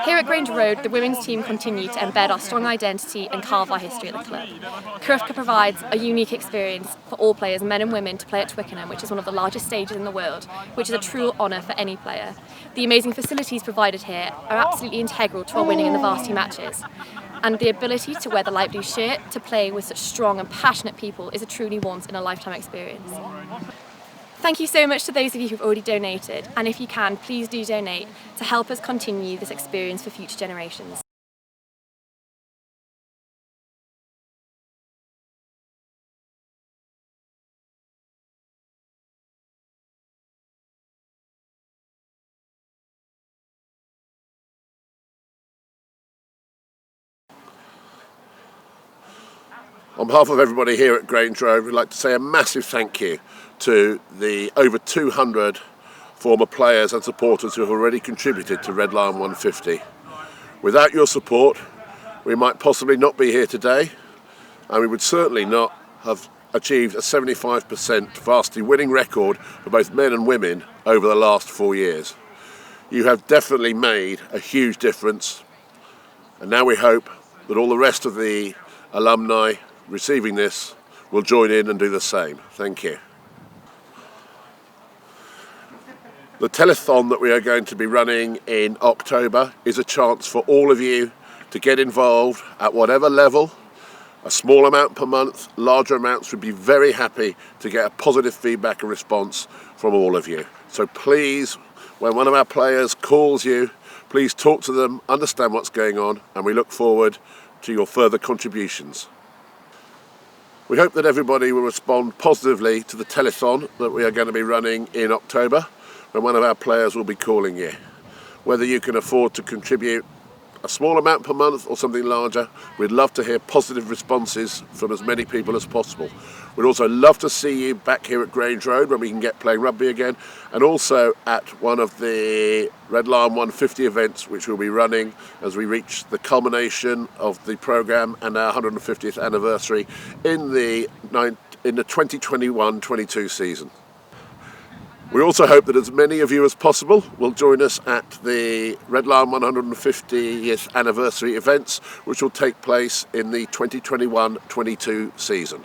Here at Grange Road, the women's team continue to embed our strong identity and carve our history at the club. CURUFC provides a unique experience for all players, men and women, to play at Twickenham, which is one of the largest stages in the world, which is a true honour for any player. The amazing facilities provided here are absolutely integral to our winning in the varsity matches. And the ability to wear the light blue shirt, to play with such strong and passionate people, is a truly once-in-a-lifetime experience. Thank you so much to those of you who've already donated, and if you can, please do donate to help us continue this experience for future generations. On behalf of everybody here at Grange Road, we'd like to say a massive thank you to the over 200 former players and supporters who have already contributed to Red Lion 150. Without your support, we might possibly not be here today, and we would certainly not have achieved a 75% varsity winning record for both men and women over the last 4 years. You have definitely made a huge difference, and now we hope that all the rest of the alumni receiving this will join in and do the same. Thank you. The telethon that we are going to be running in October is a chance for all of you to get involved at whatever level. A small amount per month, larger amounts, would be very happy to get a positive feedback and response from all of you. So please, when one of our players calls you, please talk to them, understand what's going on, and we look forward to your further contributions. We hope that everybody will respond positively to the telethon that we are going to be running in October, when one of our players will be calling you. Whether you can afford to contribute a small amount per month or something larger, we'd love to hear positive responses from as many people as possible. We'd also love to see you back here at Grange Road when we can get playing rugby again, and also at one of the Red Lion 150 events which we'll be running as we reach the culmination of the programme and our 150th anniversary in the 2021-22 season. We also hope that as many of you as possible will join us at the Red Lion 150th anniversary events, which will take place in the 2021-22 season.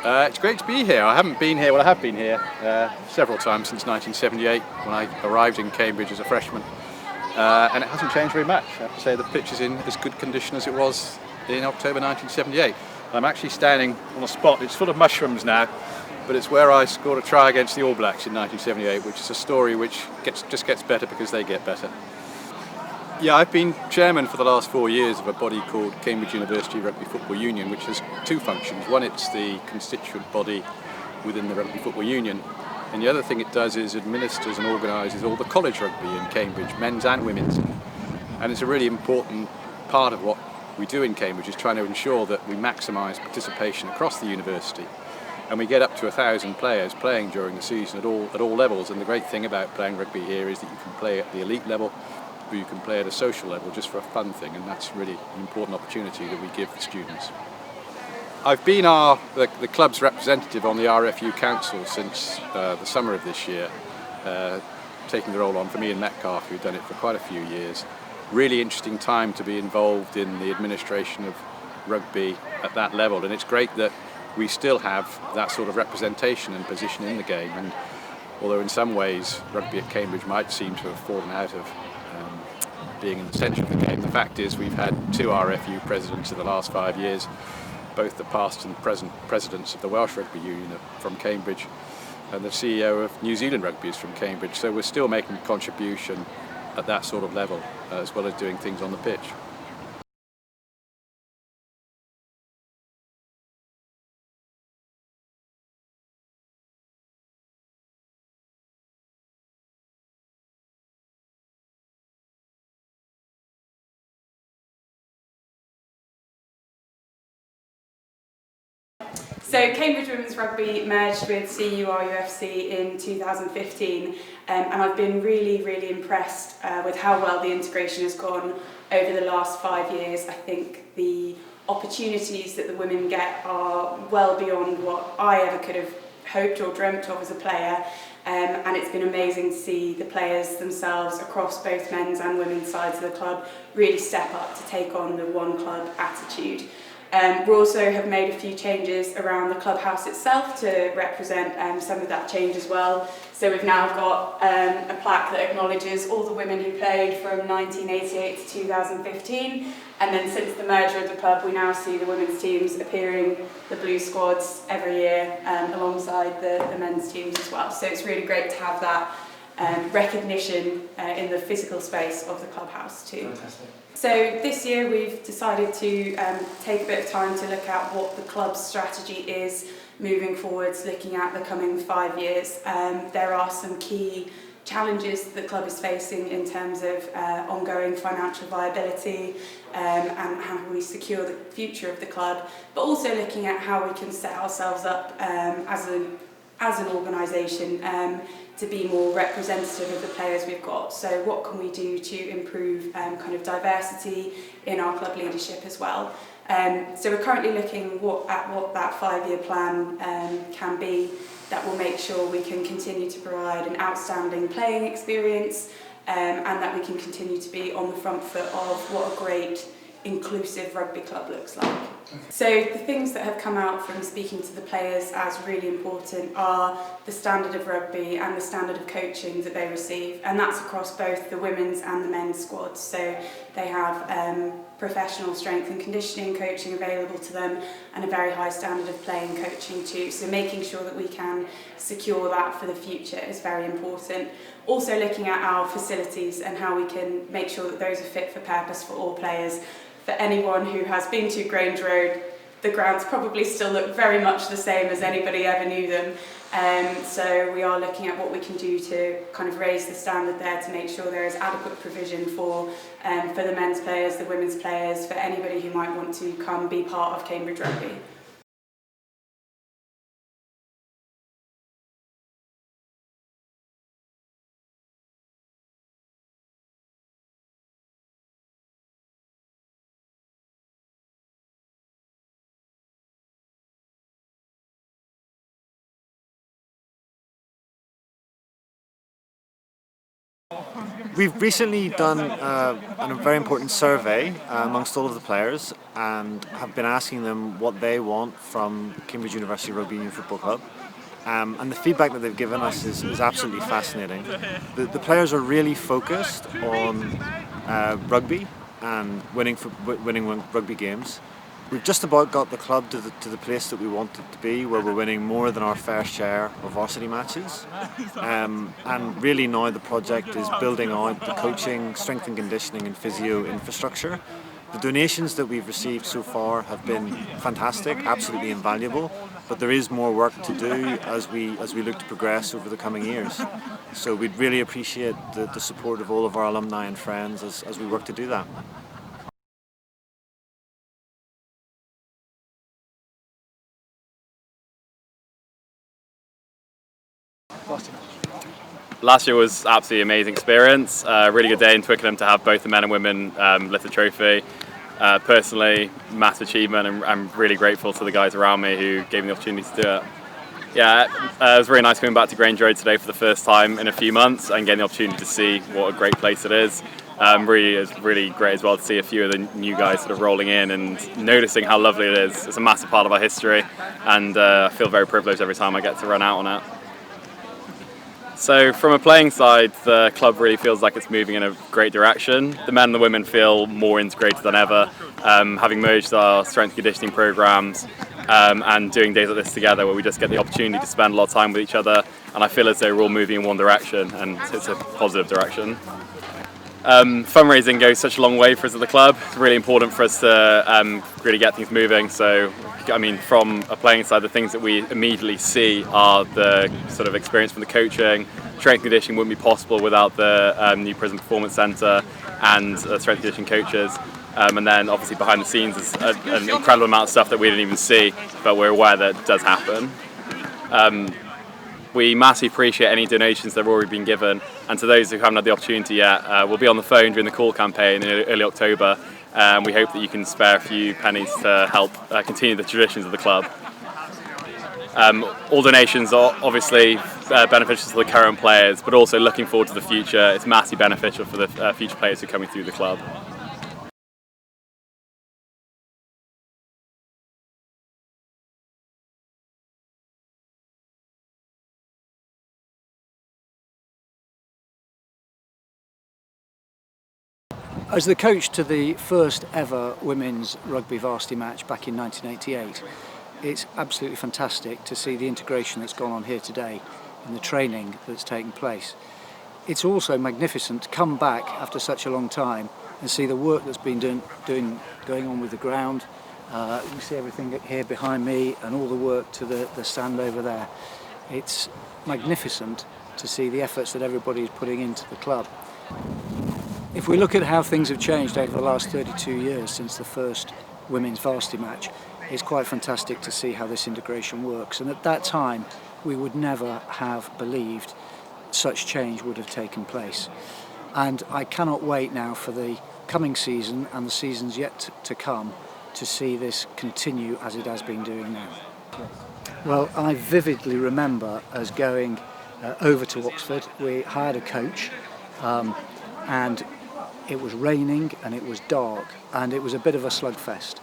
It's great to be here. I have been here several times since 1978 when I arrived in Cambridge as a freshman, and it hasn't changed very much. I have to say the pitch is in as good condition as it was in October 1978. I'm actually standing on a spot, it's full of mushrooms now, but it's where I scored a try against the All Blacks in 1978, which is a story which just gets better because they get better. Yeah, I've been chairman for the last 4 years of a body called Cambridge University Rugby Football Union, which has two functions. One, it's the constituent body within the Rugby Football Union, and the other thing it does is administers and organises all the college rugby in Cambridge, men's and women's. And it's a really important part of what we do in Cambridge, is trying to ensure that we maximise participation across the university. And we get up to 1,000 players playing during the season at all levels. And the great thing about playing rugby here is that you can play at the elite level, or you can play at a social level just for a fun thing, and that's really an important opportunity that we give the students. I've been the club's representative on the RFU Council since the summer of this year, taking the role on for me and Metcalfe, who've done it for quite a few years. Really interesting time to be involved in the administration of rugby at that level, and it's great that we still have that sort of representation and position in the game. And although in some ways rugby at Cambridge might seem to have fallen out of being in the centre of the game, the fact is we've had 2 RFU presidents in the last 5 years, both the past and present presidents of the Welsh Rugby Union from Cambridge, and the CEO of New Zealand Rugby is from Cambridge, so we're still making a contribution at that sort of level, as well as doing things on the pitch. So Cambridge Women's Rugby merged with CURUFC in 2015, and I've been really impressed with how well the integration has gone over the last 5 years. I think the opportunities that the women get are well beyond what I ever could have hoped or dreamt of as a player, and it's been amazing to see the players themselves across both men's and women's sides of the club really step up to take on the one club attitude. We also have made a few changes around the clubhouse itself to represent some of that change as well. So we've now got a plaque that acknowledges all the women who played from 1988 to 2015, and then since the merger of the club we now see the women's teams appearing, the blue squads, every year alongside the men's teams as well. So it's really great to have that recognition in the physical space of the clubhouse too. Fantastic. So this year we've decided to take a bit of time to look at what the club's strategy is moving forwards, looking at the coming 5 years. There are some key challenges the club is facing in terms of ongoing financial viability and how we secure the future of the club, but also looking at how we can set ourselves up as an organisation to be more representative of the players we've got. So what can we do to improve kind of diversity in our club leadership as well? So we're currently looking at what that 5-year plan can be that will make sure we can continue to provide an outstanding playing experience and that we can continue to be on the front foot of what a great inclusive rugby club looks like. So the things that have come out from speaking to the players as really important are the standard of rugby and the standard of coaching that they receive, and that's across both the women's and the men's squads. So they have professional strength and conditioning coaching available to them and a very high standard of playing coaching too. So making sure that we can secure that for the future is very important. Also looking at our facilities and how we can make sure that those are fit for purpose for all players. For anyone who has been to Grange Road, the grounds probably still look very much the same as anybody ever knew them. So we are looking at what we can do to kind of raise the standard there to make sure there is adequate provision for the men's players, the women's players, for anybody who might want to come be part of Cambridge Rugby. We've recently done a very important survey amongst all of the players and have been asking them what they want from Cambridge University Rugby Union Football Club. And the feedback that they've given us is absolutely fascinating. The players are really focused on rugby and winning rugby games. We've just about got the club to the place that we want it to be, where we're winning more than our fair share of varsity matches. And really now the project is building out the coaching, strength and conditioning and physio infrastructure. The donations that we've received so far have been fantastic, absolutely invaluable, but there is more work to do as we look to progress over the coming years. So we'd really appreciate the support of all of our alumni and friends as we work to do that. Last year was absolutely amazing experience. Really good day in Twickenham to have both the men and women lift the trophy. Personally, massive achievement, and I'm really grateful to the guys around me who gave me the opportunity to do it. Yeah, it was really nice coming back to Grange Road today for the first time in a few months and getting the opportunity to see what a great place it is. It's really great as well to see a few of the new guys sort of rolling in and noticing how lovely it is. It's a massive part of our history, and I feel very privileged every time I get to run out on it. So from a playing side, the club really feels like it's moving in a great direction. The men and the women feel more integrated than ever, having merged our strength and conditioning programs and doing days like this together where we just get the opportunity to spend a lot of time with each other, and I feel as though we're all moving in one direction, and it's a positive direction. Fundraising goes such a long way for us at the club. It's really important for us to really get things moving. So, I mean, from a playing side, the things that we immediately see are the sort of experience from the coaching. Strength and conditioning wouldn't be possible without the new Prison Performance Centre and strength and conditioning coaches. And then obviously behind the scenes is an incredible amount of stuff that we didn't even see, but we're aware that it does happen. We massively appreciate any donations that have already been given, and to those who haven't had the opportunity yet, we'll be on the phone during the call campaign in early October. We hope that you can spare a few pennies to help continue the traditions of the club. All donations are obviously beneficial to the current players, but also looking forward to the future, it's massively beneficial for the future players who are coming through the club. As the coach to the first ever women's rugby varsity match back in 1988, it's absolutely fantastic to see the integration that's gone on here today and the training that's taken place. It's also magnificent to come back after such a long time and see the work that's been going on with the ground. You can see everything here behind me and all the work to the stand over there. It's magnificent to see the efforts that everybody is putting into the club. If we look at how things have changed over the last 32 years since the first women's varsity match, it's quite fantastic to see how this integration works. And at that time, we would never have believed such change would have taken place. And I cannot wait now for the coming season and the seasons yet to come to see this continue as it has been doing now. Well, I vividly remember us going over to Oxford. We hired a coach and it was raining and it was dark and it was a bit of a slugfest.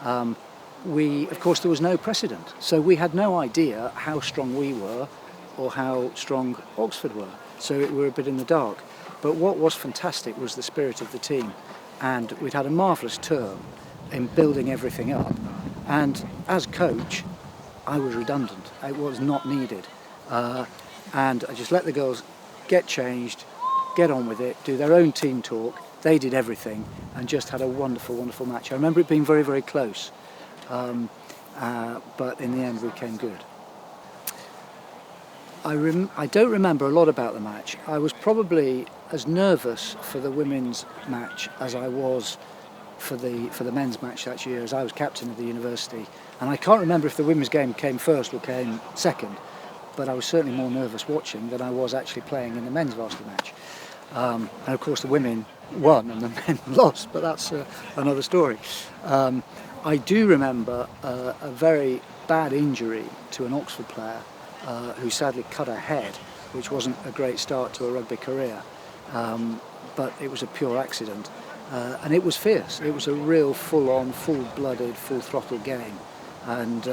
Of course, there was no precedent, so we had no idea how strong we were or how strong Oxford were, so we were a bit in the dark. But what was fantastic was the spirit of the team, and we'd had a marvellous term in building everything up, and as coach I was redundant. It was not needed, and I just let the girls get changed, get on with it, do their own team talk. They did everything and just had a wonderful, wonderful match. I remember it being very, very close, but in the end we came good. I don't remember a lot about the match. I was probably as nervous for the women's match as I was for the men's match that year, as I was captain of the university. And I can't remember if the women's game came first or came second, but I was certainly more nervous watching than I was actually playing in the men's varsity match. And of course the women won and the men lost, but that's another story. I do remember a very bad injury to an Oxford player who sadly cut her head, which wasn't a great start to a rugby career, but it was a pure accident. And it was fierce. It was a real full-on, full-blooded, full-throttle game. And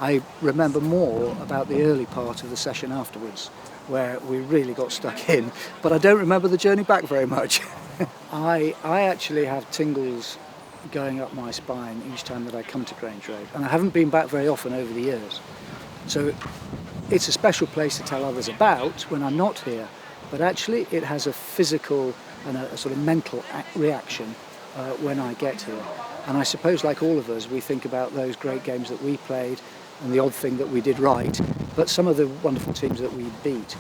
I remember more about the early part of the session afterwards, where we really got stuck in, but I don't remember the journey back very much. I actually have tingles going up my spine each time that I come to Grange Road, and I haven't been back very often over the years. So it's a special place to tell others about when I'm not here, but actually it has a physical and a sort of mental reaction when I get here. And I suppose, like all of us, we think about those great games that we played and the odd thing that we did right, but some of the wonderful teams that we beat.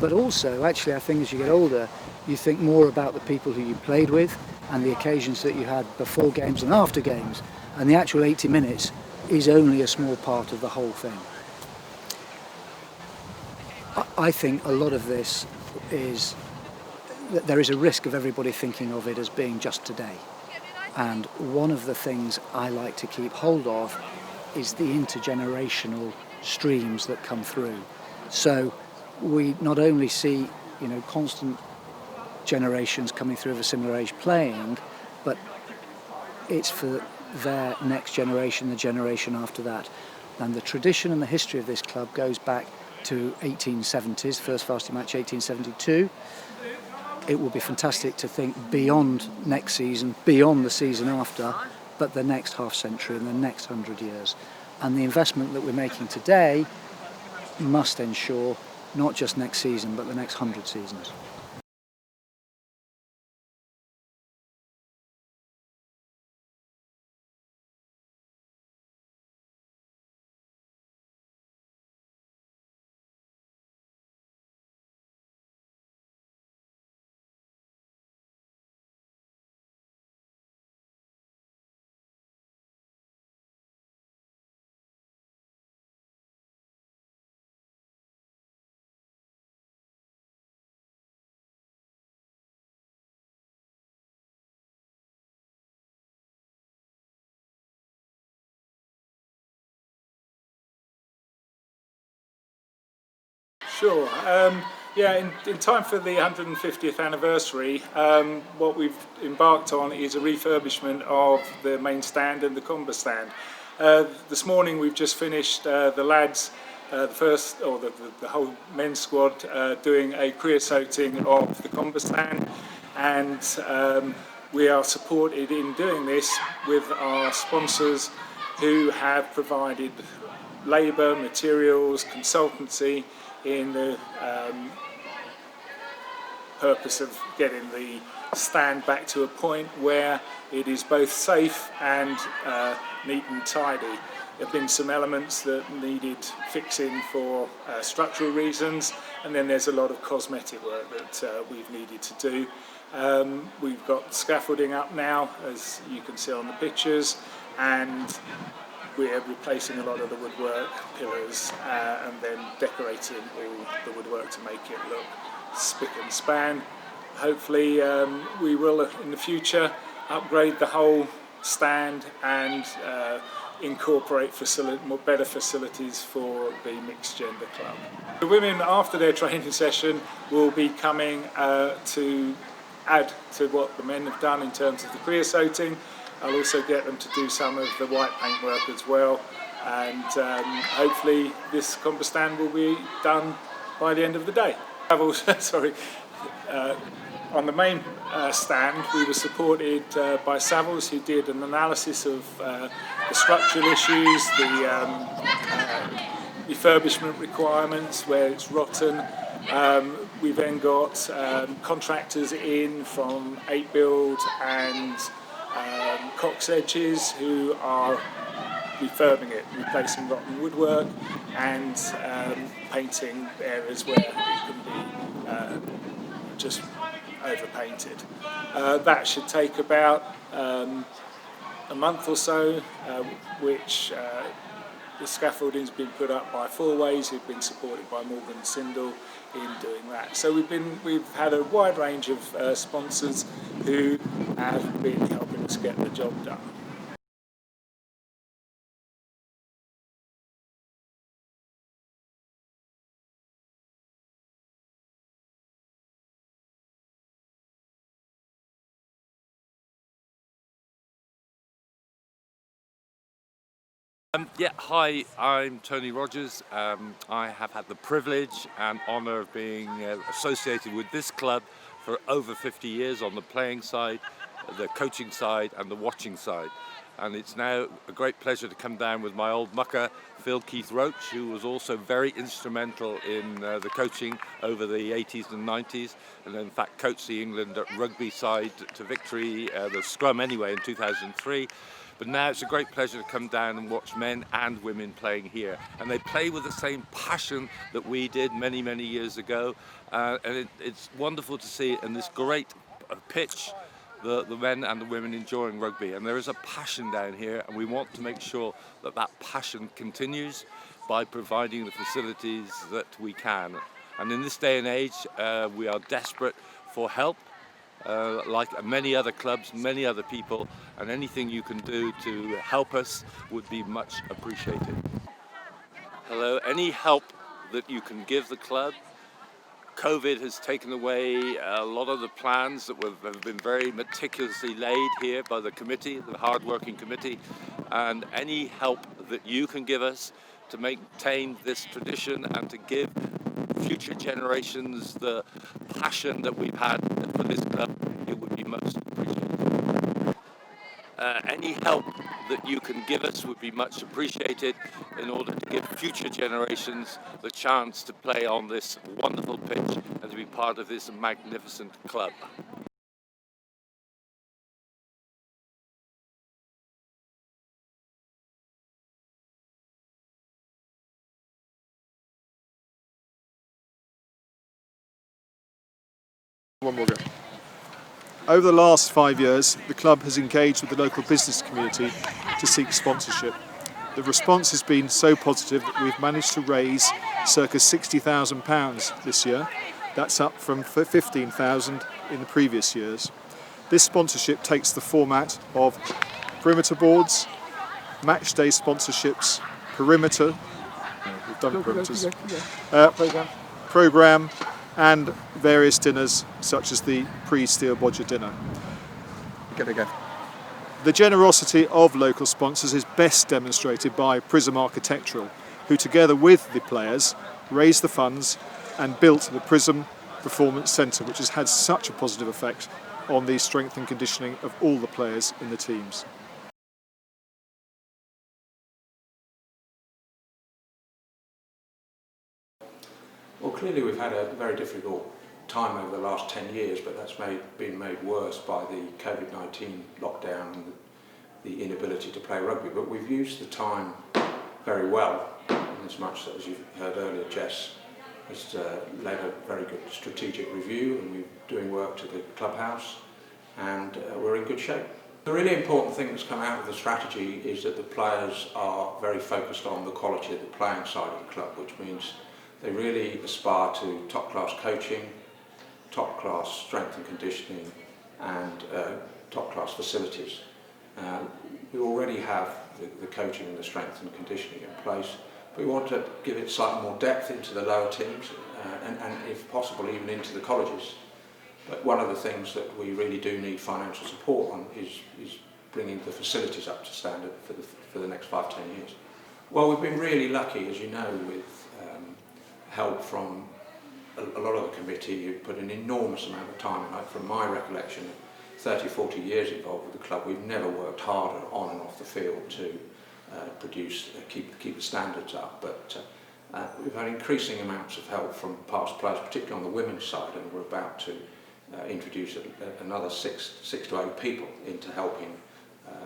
But also, actually, I think as you get older, you think more about the people who you played with and the occasions that you had before games and after games, and the actual 80 minutes is only a small part of the whole thing. I think a lot of this is that there is a risk of everybody thinking of it as being just today. And one of the things I like to keep hold of is the intergenerational streams that come through. So we not only see, constant generations coming through of a similar age playing, but it's for their next generation, the generation after that. And the tradition and the history of this club goes back to 1870s, first varsity match 1872. It will be fantastic to think beyond next season, beyond the season after, but the next half century and the next 100 years. And the investment that we're making today must ensure not just next season, but the next 100 seasons. Sure. Yeah, in time for the 150th anniversary, what we've embarked on is a refurbishment of the main stand and the comba stand. This morning we've just finished the lads, the whole men's squad, doing a creosoting of the comba stand, and we are supported in doing this with our sponsors who have provided labour, materials, consultancy in the purpose of getting the stand back to a point where it is both safe and neat and tidy. There have been some elements that needed fixing for structural reasons, and then there's a lot of cosmetic work that we've needed to do. We've got scaffolding up now, as you can see on the pictures, and we're replacing a lot of the woodwork, pillars, and then decorating all the woodwork to make it look spick and span. Hopefully we will in the future upgrade the whole stand and incorporate better facilities for the mixed gender club. The women, after their training session, will be coming to add to what the men have done in terms of the creosoting. I'll also get them to do some of the white paint work as well, and hopefully this comba stand will be done by the end of the day. Sorry. On the main stand, we were supported by Savills, who did an analysis of the structural issues, the refurbishment requirements where it's rotten. We then got contractors in from 8Build and Cox Edges, who are refurbing it, replacing rotten woodwork and painting areas where it can be just overpainted. That should take about a month or so, which the scaffolding's been put up by Four Ways, who've been supported by Morgan Sindel in doing that. So we've had a wide range of sponsors who have been helping us get the job done. Hi, I'm Tony Rogers. I have had the privilege and honour of being associated with this club for over 50 years on the playing side, the coaching side and the watching side. And it's now a great pleasure to come down with my old mucker, Phil Keith Roach, who was also very instrumental in the coaching over the 80s and 90s, and in fact coached the England rugby side to victory, the scrum anyway, in 2003. But now it's a great pleasure to come down and watch men and women playing here. And they play with the same passion that we did many, many years ago. And it's wonderful to see in this great pitch the men and the women enjoying rugby. And there is a passion down here, and we want to make sure that that passion continues by providing the facilities that we can. And in this day and age, we are desperate for help. Like many other clubs, many other people, and anything you can do to help us would be much appreciated. Hello, any help that you can give the club. COVID has taken away a lot of the plans that have been very meticulously laid here by the committee, the hard-working committee, and any help that you can give us to maintain this tradition and to give future generations the passion that we've had for this club, it would be most appreciated. Any help that you can give us would be much appreciated in order to give future generations the chance to play on this wonderful pitch and to be part of this magnificent club. One more go. Over the last 5 years, the club has engaged with the local business community to seek sponsorship. The response has been so positive that we've managed to raise circa £60,000 this year. That's up from £15,000 in the previous years. This sponsorship takes the format of perimeter boards, match day sponsorships, perimeter, we've done perimeters, programme and various dinners such as the pre-Steel Bodger dinner. The generosity of local sponsors is best demonstrated by Prism Architectural, who together with the players raised the funds and built the Prism Performance Centre, which has had such a positive effect on the strength and conditioning of all the players in the teams. Well, clearly we've had a very difficult time over the last 10 years, but that's been made worse by the COVID-19 lockdown and the inability to play rugby. But we've used the time very well, in as much that, as you've heard earlier, Jess has led a very good strategic review, and we're doing work to the clubhouse, and we're in good shape. The really important thing that's come out of the strategy is that the players are very focused on the quality of the playing side of the club, which means they really aspire to top-class coaching, top-class strength and conditioning, and top-class facilities. We already have the coaching and the strength and conditioning in place, but we want to give it slightly more depth into the lower teams and if possible even into the colleges. But one of the things that we really do need financial support on is bringing the facilities up to standard for the next 5-10 years. Well, we've been really lucky, as you know, with help from a lot of the committee who put an enormous amount of time in. From my recollection, 30-40 years involved with the club, we've never worked harder on and off the field to keep the standards up. But we've had increasing amounts of help from past players, particularly on the women's side, and we're about to introduce another 6 to 8 people into helping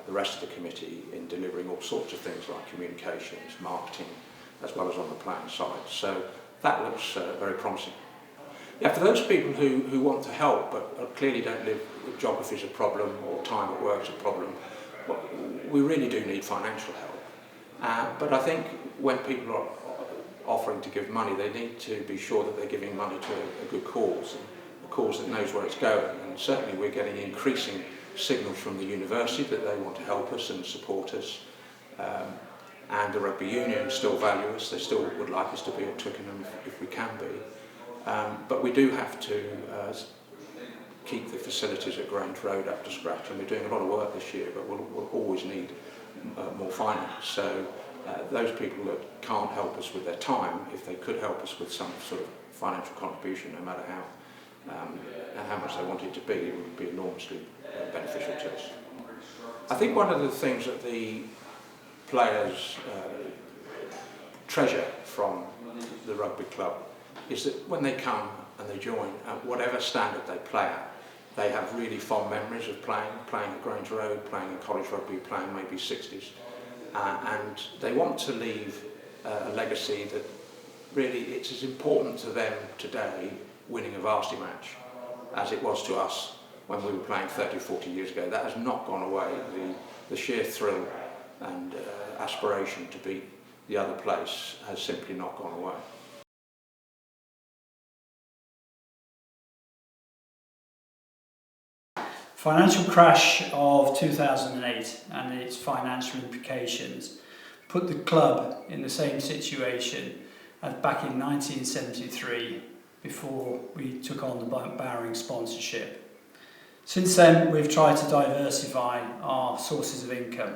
the rest of the committee in delivering all sorts of things like communications, marketing, as well as on the playing side. So that looks very promising. Yeah, for those people who want to help but clearly don't live, geography is a problem or time at work is a problem, well, we really do need financial help. But I think when people are offering to give money, they need to be sure that they're giving money to a good cause, and a cause that knows where it's going. And certainly we're getting increasing signals from the university that they want to help us and support us. And the rugby union still value us, they still would like us to be at Twickenham if we can be. But we do have to keep the facilities at Grange Road up to scratch, and we're doing a lot of work this year, but we'll always need more finance. So those people that can't help us with their time, if they could help us with some sort of financial contribution, no matter how much they want it to be, it would be enormously beneficial to us. I think one of the things that the players treasure from the rugby club is that when they come and they join, at whatever standard they play at, they have really fond memories of playing at Grange Road, playing in college rugby, playing maybe 60s. And they want to leave a legacy that really it's as important to them today, winning a varsity match, as it was to us when we were playing 30, 40 years ago. That has not gone away. The sheer thrill and aspiration to beat the other place has simply not gone away. Financial crash of 2008 and its financial implications put the club in the same situation as back in 1973 before we took on the Bowring sponsorship. Since then we've tried to diversify our sources of income.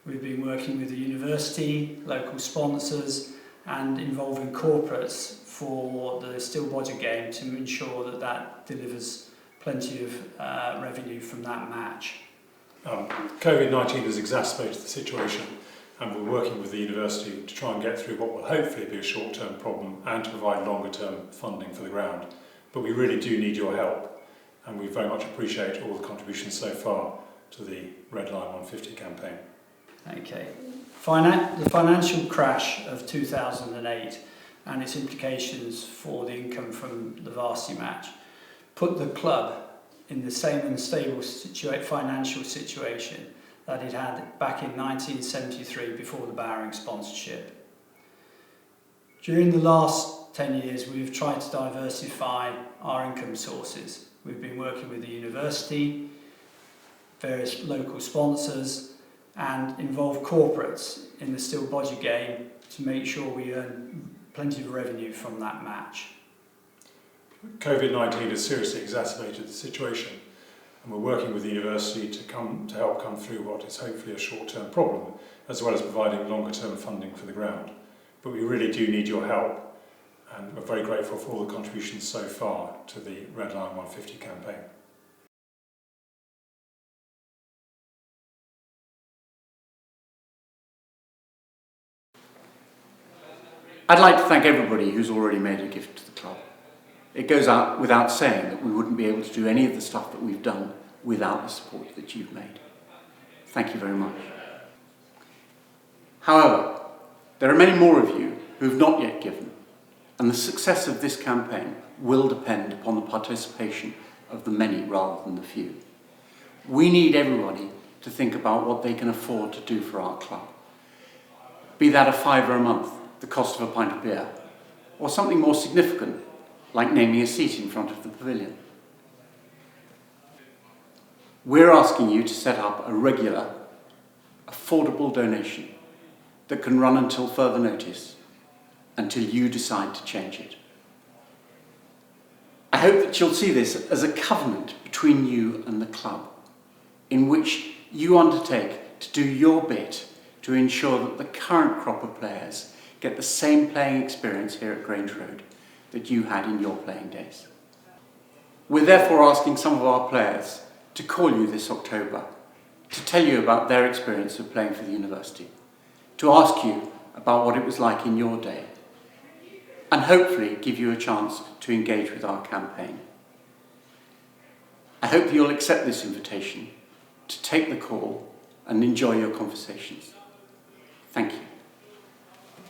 We've been working with the university, local sponsors and involving corporates for the Steel Bodger game to ensure that delivers plenty of revenue from that match. COVID-19 has exacerbated the situation, and we're working with the university to try and get through what will hopefully be a short-term problem and to provide longer-term funding for the ground. But we really do need your help, and we very much appreciate all the contributions so far to the Red Line 150 campaign. Okay. The financial crash of 2008 and its implications for the income from the varsity match put the club in the same unstable financial situation that it had back in 1973 before the Bowring sponsorship. During the last 10 years we've tried to diversify our income sources. We've been working with the university, various local sponsors and involve corporates in the Steel Bodger game to make sure we earn plenty of revenue from that match. COVID-19 has seriously exacerbated the situation, and we're working with the university to help come through what is hopefully a short-term problem, as well as providing longer-term funding for the ground. But we really do need your help, and we're very grateful for all the contributions so far to the Red Lion 150 campaign. I'd like to thank everybody who's already made a gift to the club. It goes out without saying that we wouldn't be able to do any of the stuff that we've done without the support that you've made. Thank you very much. However, there are many more of you who have not yet given, and the success of this campaign will depend upon the participation of the many rather than the few. We need everybody to think about what they can afford to do for our club. Be that a £5 a month, the cost of a pint of beer, or something more significant, like naming a seat in front of the pavilion. We're asking you to set up a regular, affordable donation that can run until further notice, until you decide to change it. I hope that you'll see this as a covenant between you and the club, in which you undertake to do your bit to ensure that the current crop of players get the same playing experience here at Grange Road that you had in your playing days. We're therefore asking some of our players to call you this October to tell you about their experience of playing for the university, to ask you about what it was like in your day, and hopefully give you a chance to engage with our campaign. I hope you'll accept this invitation to take the call and enjoy your conversations. Thank you.